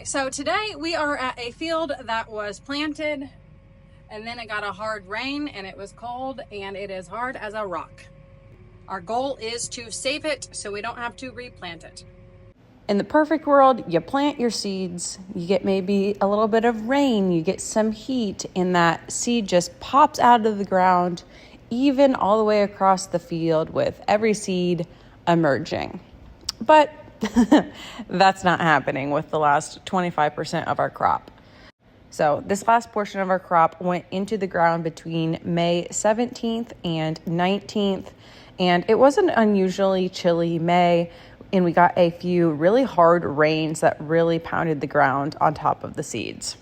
So today we are at a field that was planted and then it got a hard rain and it was cold and it is hard as a rock. Our goal is to save it so we don't have to replant it. In the perfect world, you plant your seeds, you get maybe a little bit of rain, you get some heat, and that seed just pops out of the ground, even all the way across the field with every seed emerging. But that's not happening with the last 25% of our crop. So this last portion of our crop went into the ground between May 17th and 19th, and it was an unusually chilly May, and we got a few really hard rains that really pounded the ground on top of the seeds.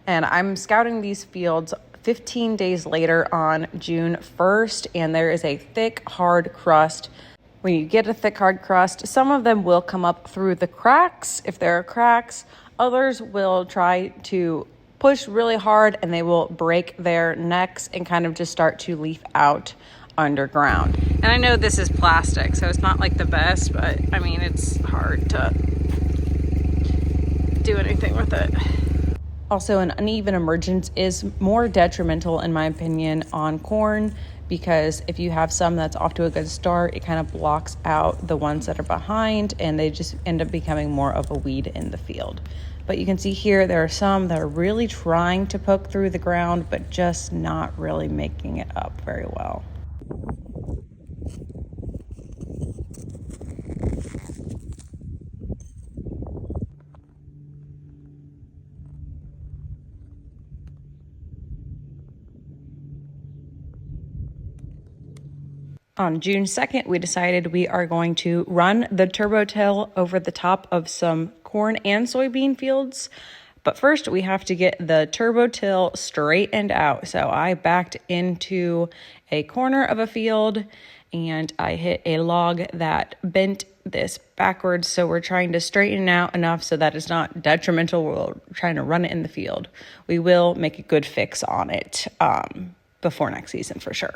And I'm scouting these fields 15 days later on June 1st, and there is a thick, hard crust. When you get a thick, hard crust, some of them will come up through the cracks, if there are cracks. Others will try to push really hard and they will break their necks and kind of just start to leaf out underground. And I know this is plastic, so it's not like the best, but I mean, it's hard to do anything with it. Also, an uneven emergence is more detrimental, in my opinion, on corn, because if you have some that's off to a good start, it kind of blocks out the ones that are behind and they just end up becoming more of a weed in the field. But you can see here, there are some that are really trying to poke through the ground, but just not really making it up very well. On June 2nd, we decided we are going to run the turbo till over the top of some corn and soybean fields. But first, we have to get the turbo till straightened out. So I backed into a corner of a field and I hit a log that bent this backwards. So we're trying to straighten it out enough so that it's not detrimental. We're trying to run it in the field. We will make a good fix on it before next season for sure.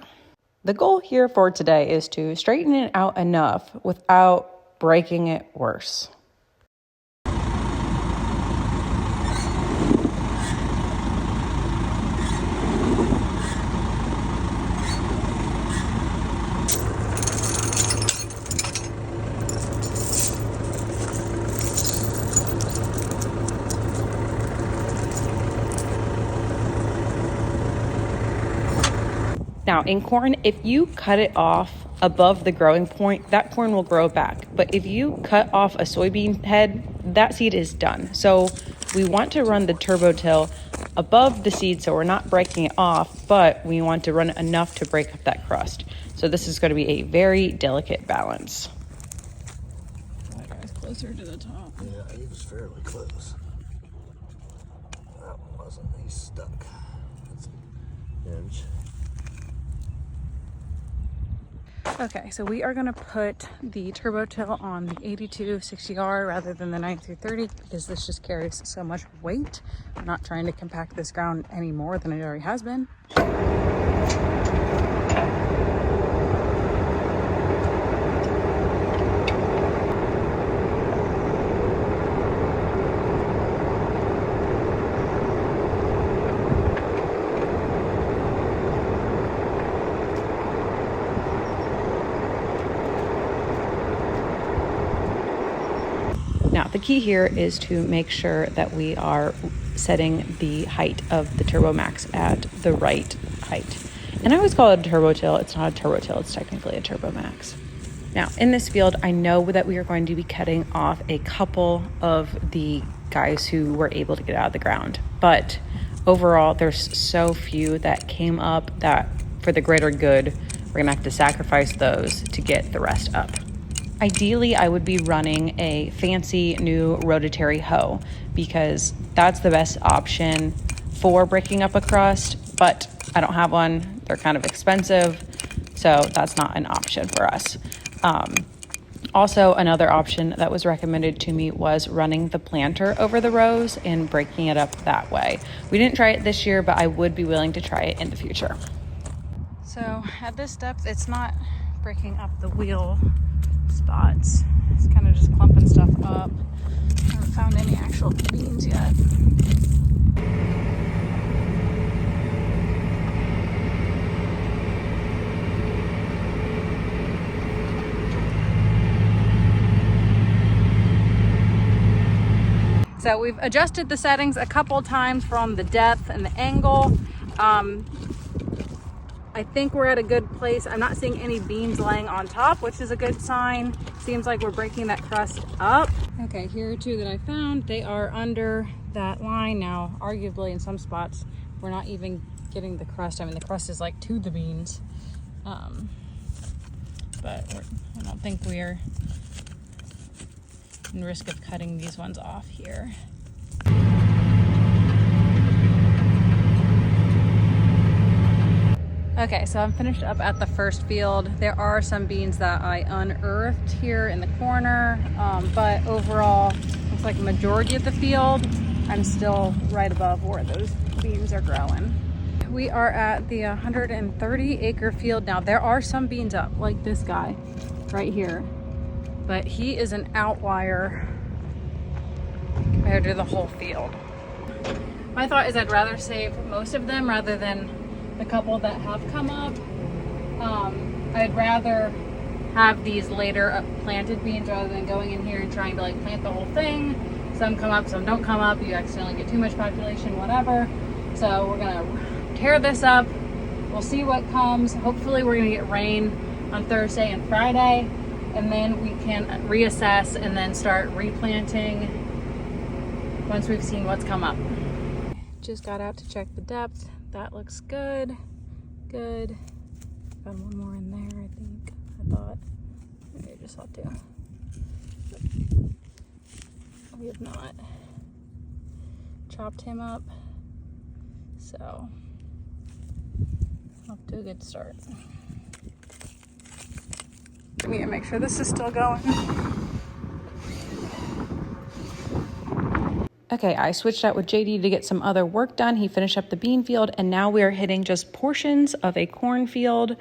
The goal here for today is to straighten it out enough without breaking it worse. Now, in corn, if you cut it off above the growing point, that corn will grow back. But if you cut off a soybean head, that seed is done. So we want to run the turbo till above the seed so we're not breaking it off, but we want to run it enough to break up that crust. So this is going to be a very delicate balance. That guy's closer to the top. Yeah, he was fairly close. That one wasn't. He's stuck. That's an inch. Okay, so we are gonna put the turbo till on the 8260R rather than the 9330 because this just carries so much weight. I'm not trying to compact this ground any more than it already has been. Now, the key here is to make sure that we are setting the height of the Turbo Max at the right height. And I always call it a turbo till. It's not a turbo till, it's technically a Turbo Max. Now, in this field, I know that we are going to be cutting off a couple of the guys who were able to get out of the ground. But overall, there's so few that came up that for the greater good, we're gonna have to sacrifice those to get the rest up. Ideally, I would be running a fancy new rotatory hoe because that's the best option for breaking up a crust, but I don't have one. They're kind of expensive, so that's not an option for us. Also, another option that was recommended to me was running the planter over the rows and breaking it up that way. We didn't try it this year, but I would be willing to try it in the future. So at this depth, it's not breaking up the wheel spots. It's kind of just clumping stuff up. haven't found any actual beans yet. So we've adjusted the settings a couple times from the depth and the angle. I think we're at a good place. I'm not seeing any beans laying on top, which is a good sign. Seems like we're breaking that crust up. Okay, here are two that I found. They are under that line now. Arguably in some spots, we're not even getting the crust. I mean, the crust is like to the beans. But I don't think we're in risk of cutting these ones off here. Okay, so I'm finished up at the first field. There are some beans that I unearthed here in the corner, but overall, looks like a majority of the field, I'm still right above where those beans are growing. We are at the 130 acre field now. There are some beans up, like this guy right here, but he is an outlier compared to the whole field. My thought is I'd rather save most of them rather than the couple that have come up. I'd rather have these later planted beans rather than going in here and trying to like plant the whole thing. Some come up, some don't come up. You accidentally get too much population, whatever. So we're gonna tear this up. We'll see what comes. Hopefully we're gonna get rain on Thursday and Friday, and then we can reassess and then start replanting once we've seen what's come up. Just got out to check the depth. That looks good. Good. Found one more in there, I think. I thought. Maybe I just saw two. We have not chopped him up. So, off to a good start. I need to make sure this is still going. Okay, I switched out with JD to get some other work done. He finished up the bean field, and now we are hitting just portions of a cornfield.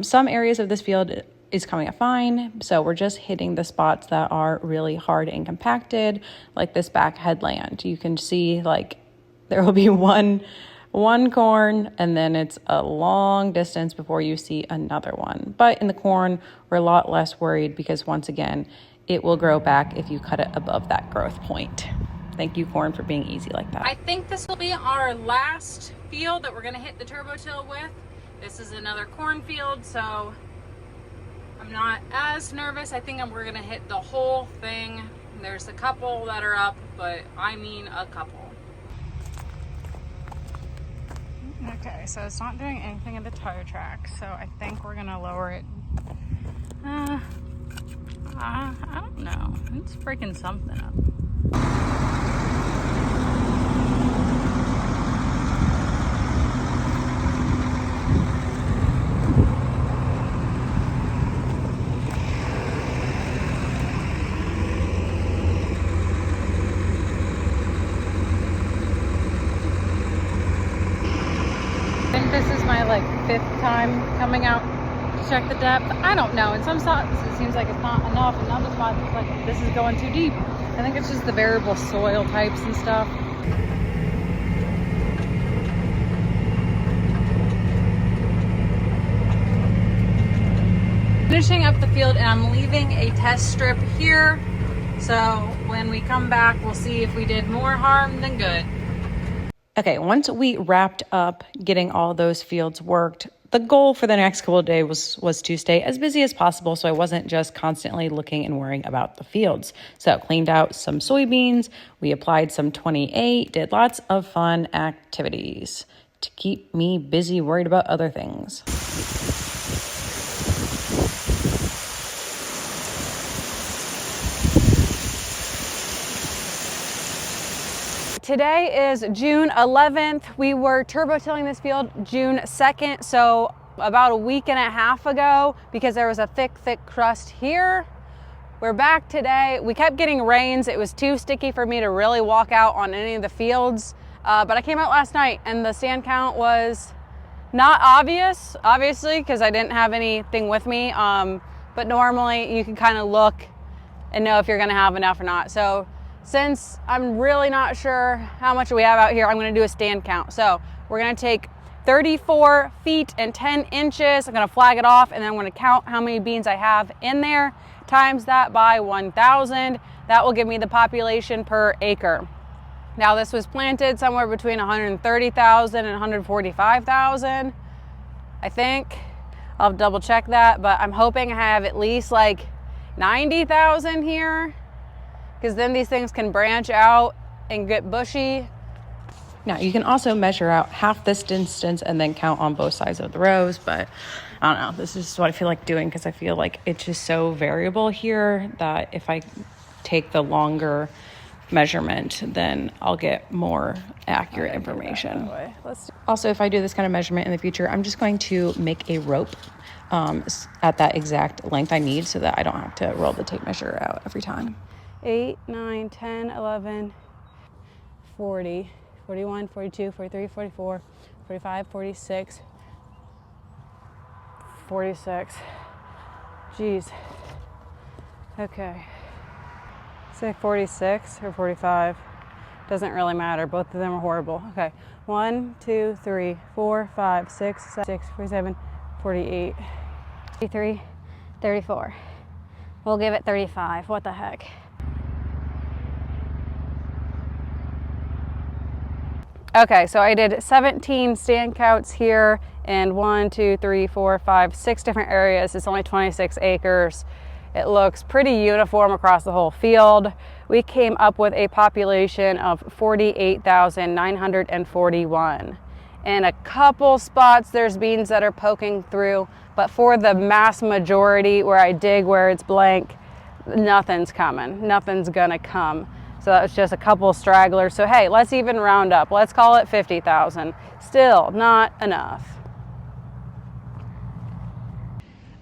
Some areas of this field is coming up fine, so we're just hitting the spots that are really hard and compacted, like this back headland. You can see like there will be one corn, and then it's a long distance before you see another one. But in the corn, we're a lot less worried because once again, it will grow back if you cut it above that growth point. Thank you, corn, for being easy like that. I think this will be our last field that we're gonna hit the turbo till with. This is another cornfield, so I'm not as nervous. I think we're gonna hit the whole thing. There's a couple that are up, but I mean a couple. Okay, so it's not doing anything in the tire track, so I think we're gonna lower it. I don't know. It's freaking something up. I think this is my like 5th time coming out to check the depth. I don't know. In some spots it seems like it's not enough, and other spots it's like this is going too deep. I think it's just the variable soil types and stuff. Finishing up the field, and I'm leaving a test strip here. So when we come back, we'll see if we did more harm than good. Okay, once we wrapped up getting all those fields worked, the goal for the next couple of days was to stay as busy as possible so I wasn't just constantly looking and worrying about the fields. So cleaned out some soybeans, we applied some 28, did lots of fun activities to keep me busy worried about other things. Today is June 11th. We were turbo tilling this field June 2nd, so about a week and a half ago, because there was a thick crust here. We're back today. We kept getting rains. It was too sticky for me to really walk out on any of the fields, but I came out last night and the sand count was not obvious, obviously, because I didn't have anything with me, but normally you can kind of look and know if you're gonna have enough or not. So since I'm really not sure how much we have out here, I'm gonna do a stand count. So we're gonna take 34 feet and 10 inches. I'm gonna flag it off, and then I'm gonna count how many beans I have in there, times that by 1,000. That will give me the population per acre. Now this was planted somewhere between 130,000 and 145,000, I think. I'll double check that, but I'm hoping I have at least like 90,000 here, because then these things can branch out and get bushy. Now you can also measure out half this distance and then count on both sides of the rows, but I don't know, this is just what I feel like doing, because I feel like it's just so variable here that if I take the longer measurement, then I'll get more accurate information. Also, if I do this kind of measurement in the future, I'm just going to make a rope at that exact length I need, so that I don't have to roll the tape measure out every time. 8, 9, 10, 11, 40, 41, 42, 43, 44, 45, 46, 46. Jeez. Okay. Say 46 or 45. Doesn't really matter. Both of them are horrible. Okay. 1, 2, 3, 4, 5, 6, 7, 47, 48, 33, 34. We'll give it 35. What the heck? Okay, so I did 17 stand counts here, and 1, 2, 3, 4, 5, 6 different areas. It's only 26 acres. It looks pretty uniform across the whole field. We came up with a population of 48,941. In a couple spots, there's beans that are poking through, but for the mass majority where I dig where it's blank, nothing's coming. Nothing's gonna come. So that was just a couple stragglers. So hey, let's even round up. Let's call it 50,000. Still not enough.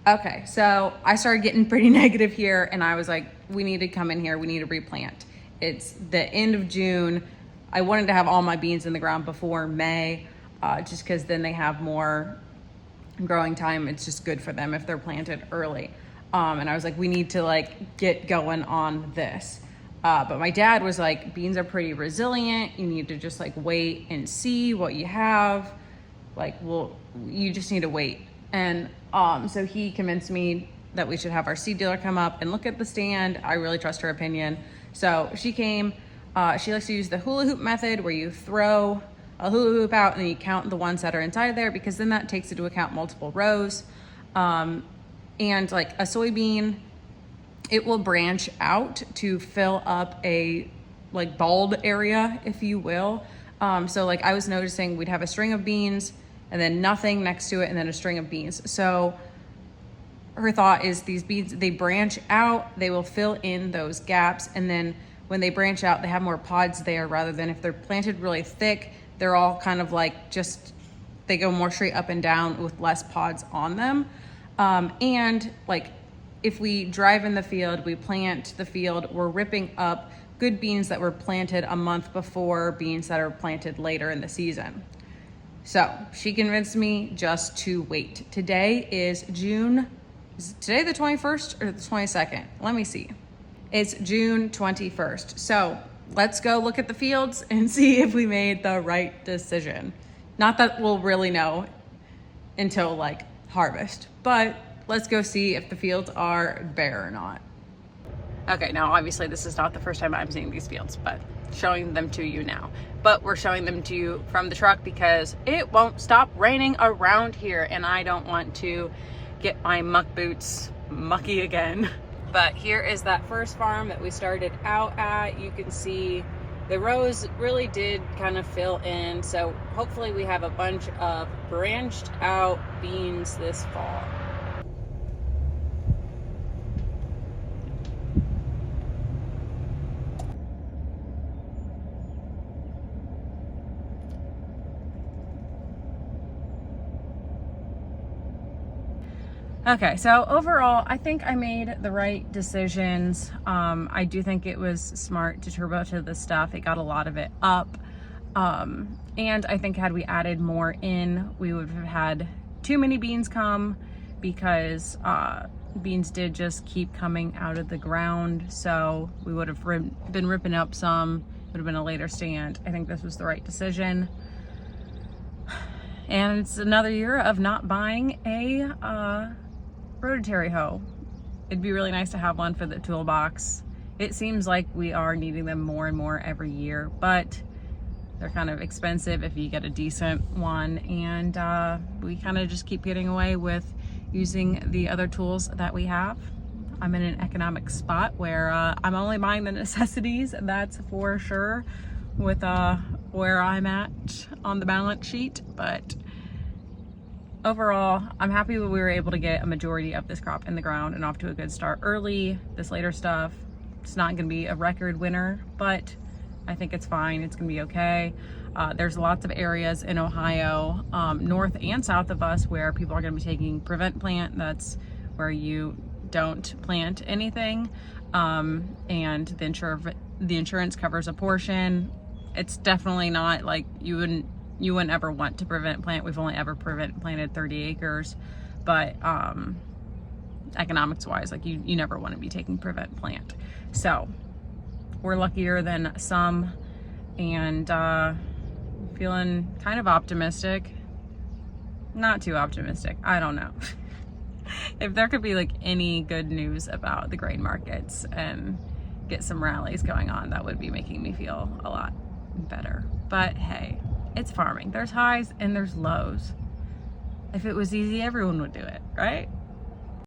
Okay, so I started getting pretty negative here, and I was like, we need to come in here, we need to replant. It's the end of June. I wanted to have all my beans in the ground before May, just because then they have more growing time. It's just good for them if they're planted early. And I was like, we need to like get going on this. But my dad was like, beans are pretty resilient. You need to just like wait and see what you have. Like, well, you just need to wait. And so he convinced me that we should have our seed dealer come up and look at the stand. I really trust her opinion. So she came. She likes to use the hula hoop method, where you throw a hula hoop out and then you count the ones that are inside there, because then that takes into account multiple rows. And like a soybean, it will branch out to fill up a like bald area, if you will. So like I was noticing we'd have a string of beans and then nothing next to it, and then a string of beans. So her thought is these beans, they branch out, they will fill in those gaps, and then when they branch out, they have more pods there, rather than if they're planted really thick, they're all kind of like just, they go more straight up and down with less pods on them. And like if we drive in the field, we plant the field, we're ripping up good beans that were planted a month before beans that are planted later in the season. So she convinced me just to wait. Today is June, is today the 21st or the 22nd? Let me see. It's June 21st. So let's go look at the fields and see if we made the right decision. Not that we'll really know until like harvest, but let's go see if the fields are bare or not. Okay, now obviously this is not the first time I'm seeing these fields, but showing them to you now. But we're showing them to you from the truck because it won't stop raining around here, and I don't want to get my muck boots mucky again. But here is that first farm that we started out at. You can see the rows really did kind of fill in, so hopefully we have a bunch of branched out beans this fall. Okay, so overall, I think I made the right decisions. I do think it was smart to turbo to the stuff. It got a lot of it up. And I think had we added more in, we would have had too many beans come, because beans did just keep coming out of the ground, so we would have been ripping up some. Would have been a later stand. I think this was the right decision. And it's another year of not buying a rotary hoe. It'd be really nice to have one for the toolbox. It seems like we are needing them more and more every year, but they're kind of expensive if you get a decent one, and we kind of just keep getting away with using the other tools that we have. I'm in an economic spot where I'm only buying the necessities, that's for sure, with where I'm at on the balance sheet. But overall, I'm happy that we were able to get a majority of this crop in the ground and off to a good start early. This later stuff, it's not gonna be a record winter, but I think it's fine, it's gonna be okay. There's lots of areas in Ohio, north and south of us, where people are gonna be taking prevent plant. That's where you don't plant anything, and the insurance covers a portion. It's definitely not like you wouldn't ever want to prevent plant. We've only ever prevent planted 30 acres, but economics wise, like you never want to be taking prevent plant. So we're luckier than some, and feeling kind of optimistic. Not too optimistic, I don't know. If there could be like any good news about the grain markets and get some rallies going on, that would be making me feel a lot better. But hey, it's farming. There's highs and there's lows. If it was easy, everyone would do it, right?